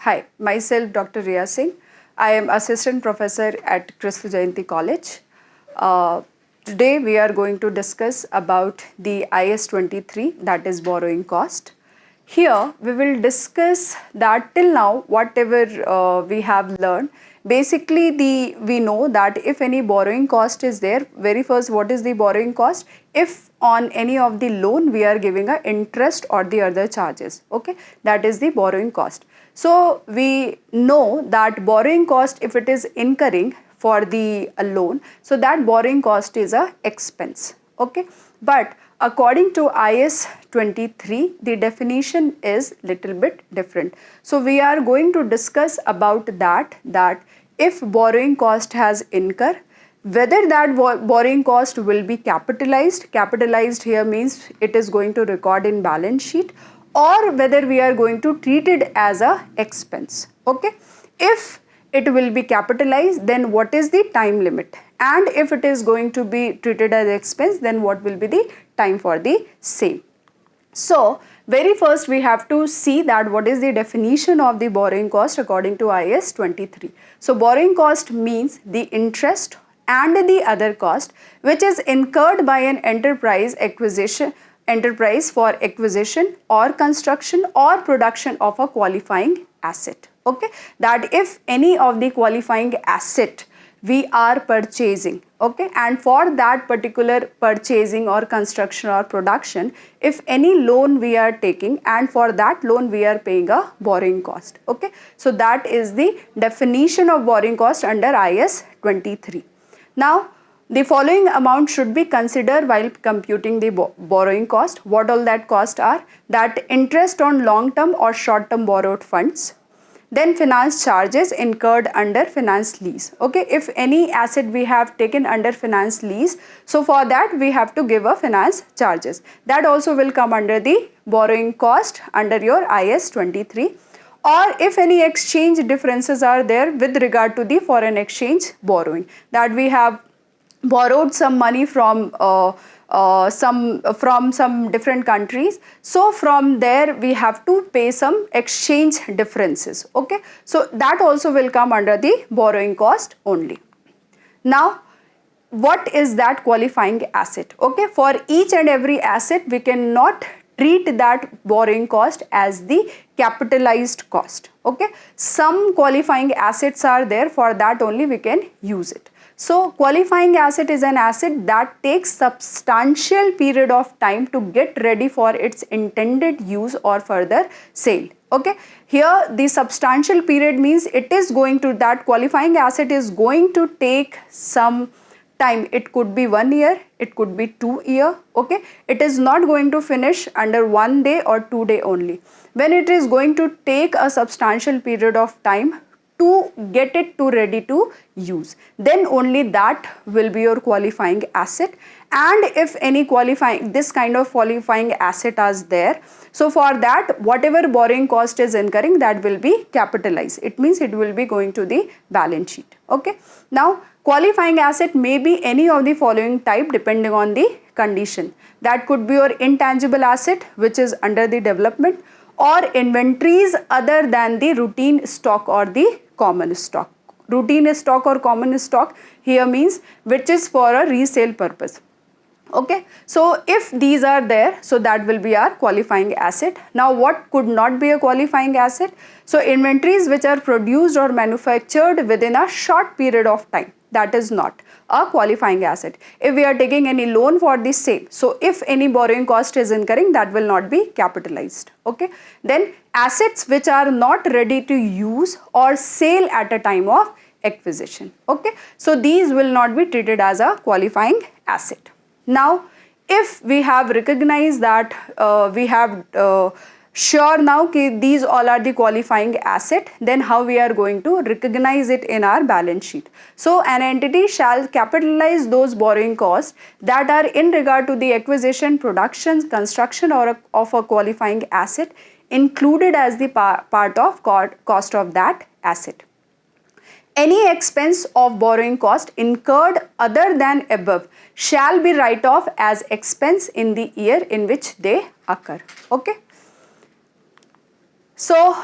Hi, myself Dr. Riya Singh. I am Assistant Professor at Kristu Jayanti College. Today we are going to discuss about the IAS 23, that is borrowing cost. Here we will discuss that till now whatever we have learned. Basically we know that if any borrowing cost is there, very first what is the borrowing cost? If on any of the loan we are giving a interest or the other charges, okay, that is the borrowing cost. So we know that borrowing cost, if it is incurring for the loan, so that borrowing cost is a expense, okay. But according to IAS 23, the definition is little bit different. So we are going to discuss about that if borrowing cost has incurred, whether that borrowing cost will be capitalized. Capitalized here means it is going to record in balance sheet, or whether we are going to treat it as a expense, okay. If it will be capitalized, then what is the time limit? And if it is going to be treated as expense, then what will be the time for the same? So very first we have to see that what is the definition of the borrowing cost according to IAS 23. So borrowing cost means the interest and the other cost which is incurred by an enterprise for acquisition or construction or production of a qualifying asset, okay. That if any of the qualifying asset we are purchasing, okay, and for that particular purchasing or construction or production, if any loan we are taking, and for that loan we are paying a borrowing cost, okay. So that is the definition of borrowing cost under IAS 23. Now the following amount should be considered while computing the borrowing cost. What all that cost are? That interest on long-term or short-term borrowed funds, then finance charges incurred under finance lease, okay. If any asset we have taken under finance lease, so for that we have to give a finance charges. That also will come under the borrowing cost under your IAS 23. Or if any exchange differences are there with regard to the foreign exchange borrowing, that we have borrowed some money from some different countries, so from there we have to pay some exchange differences, okay. So that also will come under the borrowing cost only. Now what is that qualifying asset? Okay, for each and every asset we cannot treat that borrowing cost as the capitalized cost, okay. Some qualifying assets are there, for that only we can use it. So qualifying asset is an asset that takes substantial period of time to get ready for its intended use or further sale, okay. Here the substantial period means it is going to, that qualifying asset is going to take some time. It could be 1 year, it could be 2 years, okay. It is not going to finish under 1 day or 2 day only. When it is going to take a substantial period of time to get it to ready to use, then only that will be your qualifying asset. And if any this kind of qualifying asset is there, so for that whatever borrowing cost is incurring, that will be capitalized. It means it will be going to the balance sheet, okay. Now qualifying asset may be any of the following type depending on the condition. That could be your intangible asset which is under the development, or inventories other than the routine stock or the common stock. Routine stock or common stock here means which is for a resale purpose, okay. So if these are there, so that will be our qualifying asset. Now what could not be a qualifying asset? So inventories which are produced or manufactured within a short period of time, that is not a qualifying asset. If we are taking any loan for the same, so if any borrowing cost is incurring, that will not be capitalized, okay. Then assets which are not ready to use or sale at a time of acquisition, okay. So these will not be treated as a qualifying asset. Now if we have recognized that we have sure now these all are the qualifying asset, then how we are going to recognize it in our balance sheet? So an entity shall capitalize those borrowing costs that are in regard to the acquisition, production, construction or of a qualifying asset included as the part of cost of that asset. Any expense of borrowing cost incurred other than above shall be write off as expense in the year in which they occur, okay. So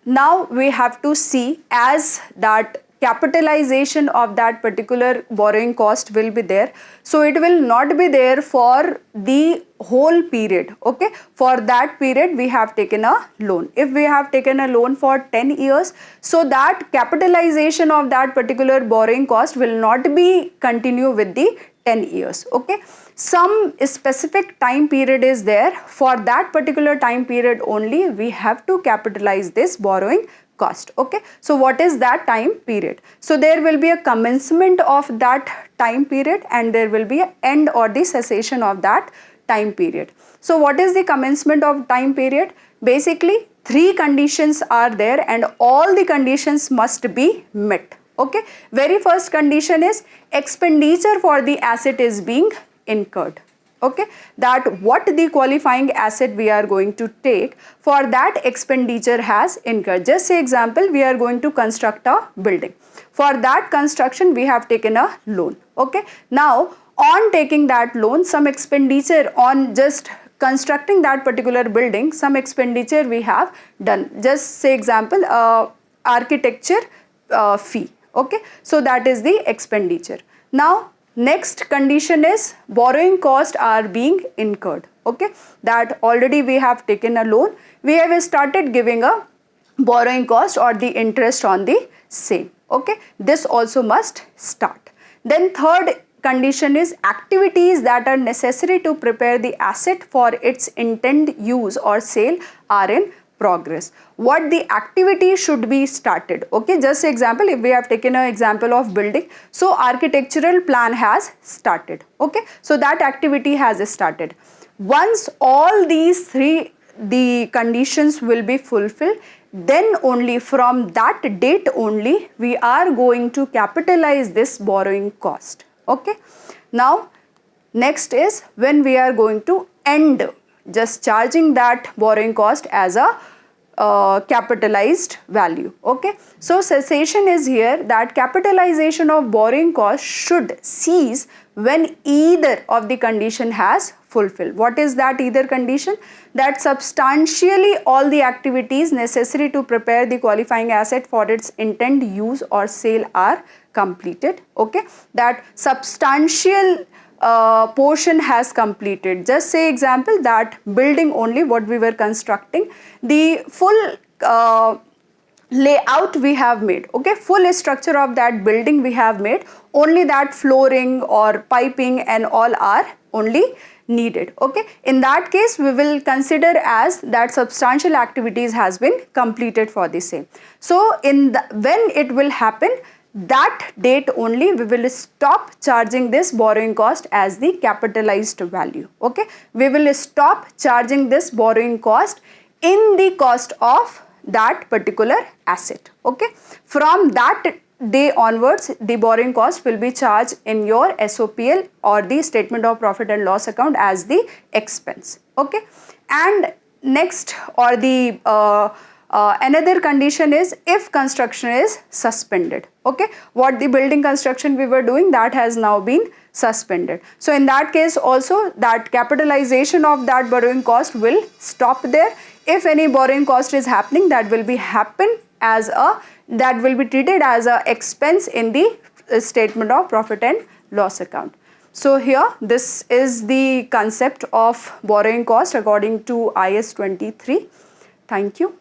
now we have to see as that capitalization of that particular borrowing cost will be there. So it will not be there for the whole period. Okay, for that period we have taken a loan. If we have taken a loan for 10 years, so that capitalization of that particular borrowing cost will not be continue with the 10 years. Okay, some specific time period is there. For that particular time period only we have to capitalize this borrowing cost. Okay, so what is that time period? So there will be a commencement of that time period and there will be an end or the cessation of that time period. So what is the commencement of time period? Basically 3 conditions are there and all the conditions must be met. Okay, very first condition is expenditure for the asset is being incurred. Okay, that what the qualifying asset we are going to take, for that expenditure has incurred. Just say example, we are going to construct a building. For that construction we have taken a loan. Okay, now on taking that loan, some expenditure on just constructing that particular building, some expenditure we have done. Just say example, architecture fee. Okay, so that is the expenditure. Now next condition is borrowing costs are being incurred. Okay, that already we have taken a loan, we have started giving a borrowing cost or the interest on the same. Okay, this also must start. Then third condition is activities that are necessary to prepare the asset for its intended use or sale are in progress. What the activity should be started. Okay, just example, if we have taken an example of building, so architectural plan has started. Okay, so that activity has started. Once all these 3 the conditions will be fulfilled, then only from that date only we are going to capitalize this borrowing cost. Okay, now next is when we are going to end just charging that borrowing cost as a capitalized value. Okay, so cessation is here, that capitalization of borrowing cost should cease when either of the condition has fulfilled. What is that either condition? That substantially all the activities necessary to prepare the qualifying asset for its intended use or sale are completed. Okay, that substantial portion has completed. Just say example, that building only what we were constructing, the full layout we have made. Okay, full structure of that building we have made, only that flooring or piping and all are only needed. Okay, in that case we will consider as that substantial activities has been completed for the same. So in the, when it will happen, that date only we will stop charging this borrowing cost as the capitalized value. Okay, we will stop charging this borrowing cost in the cost of that particular asset. Okay, from that day onwards the borrowing cost will be charged in your SOPL or the statement of profit and loss account as the expense. Okay, and next or the another condition is if construction is suspended. Okay, what the building construction we were doing, that has now been suspended. So in that case also that capitalization of that borrowing cost will stop there. If any borrowing cost is happening, that will be that will be treated as a expense in the statement of profit and loss account. So here this is the concept of borrowing cost according to IAS 23. Thank you.